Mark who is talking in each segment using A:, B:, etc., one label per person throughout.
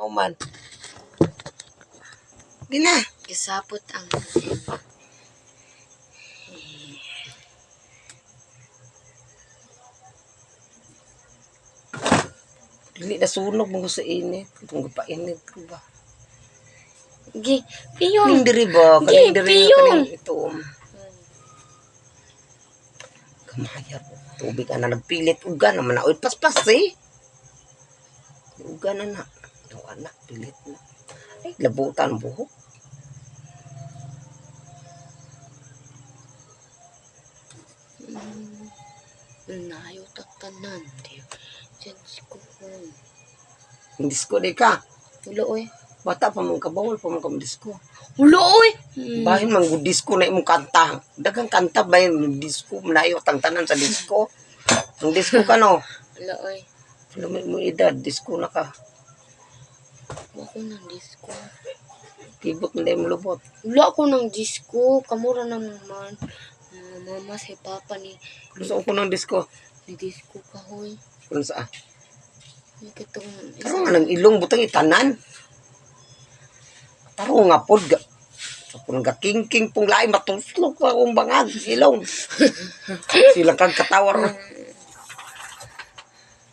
A: Mauman. Gina.
B: Gisapot ang
A: Dili na sunog mo sa init. Kung painit ko ba.
B: Piyong.
A: Kaning diri ba? Kaning diri kaning ito. Kamayar. Tubig ka na nagpilit. Uga naman na. Uy, paspas eh. Uga na na. Yung anak, pilit na. Ay, labutan buhok.
B: Nayo tatanan. Diyan ko.
A: Disko di ka.
B: Ulo oy.
A: Bata pa mong kabawal pa mong disko.
B: Ulo oy.
A: Bahin man disko na imong kanta. Dagang kanta ba yung disko? Manayo tangtanan sa disko. Ang disko ka no?
B: Ulo oy.
A: Lumit mo edad, disko na ka.
B: Ako ng disco.
A: Tibot mo na yung lubot.
B: Wala ako ng disco. Kamura naman. Mama si papa ni.
A: Gusto ko ng disko.
B: Ni disco ka hoy.
A: Kung saan?
B: Itong
A: Tarong nga ng ilong butang itanan. Tarong nga pod. Kung king pong lain, matuslog pa akong bangag. Ilong. Silang kang katawar.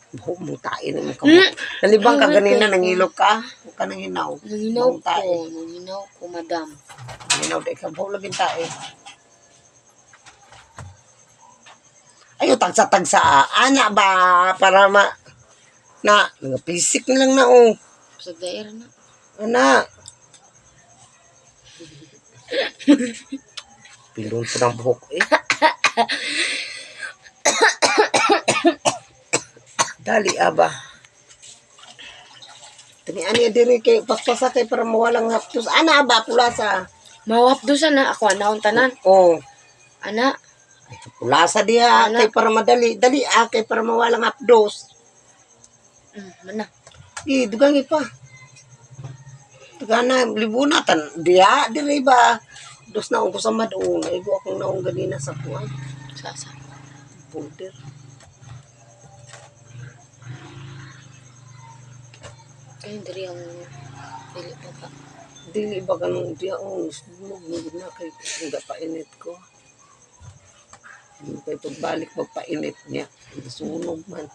A: Buhok mong tain mo ka mo. Nalibang ka ganina, nangilog ka. Huwag ka nang hinaw.
B: Nanginaw ko, madam.
A: Nanginaw di ka. Buhok laging tae. Ayaw, tagsa-tagsa. Ana ba? Para na, pisik na lang na oh.
B: Sa daer na.
A: Ana. Pilon po ng buhok eh. Dali aba. Tani diri kay paspasa kay para mawalang hapdos. Ana aba pulasa.
B: Mawapdusan na ako anaon tanan.
A: Oh.
B: Ana.
A: Pulasa diha kay para madali. Dali kay para mawalang hapdos.
B: Mana.
A: Dugang pa. Tagana libunatan diha diri ba. Dos na ko sa madung. Igo akong naong ganina sa kuan.
B: Sa.
A: Pulder.
B: Kaya diri ang dili pa ka.
A: Dili ba ganun diya sunog na kay nga painit ko. Kay pagbalik magpainit niya. Sunog man.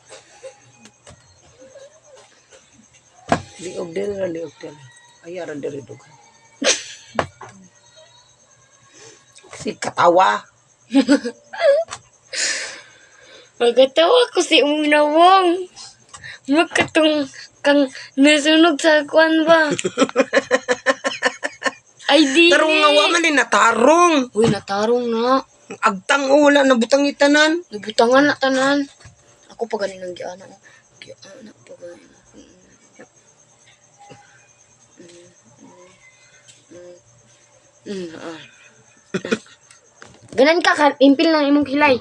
A: Liog din. Ayaran diri dugan. Si katawa.
B: Magkatawa ko si Umunawong. Magkatong kang nasunog sa kwan ba? Ay, di.
A: Tarong nga waman natarong.
B: Uy, natarong na.
A: Agtang wala na butang itanan.
B: Nabutangan na tanan. Ako pa ganin ang giana. Giana pa ganin. Ganan ka, impil ng imong kilay.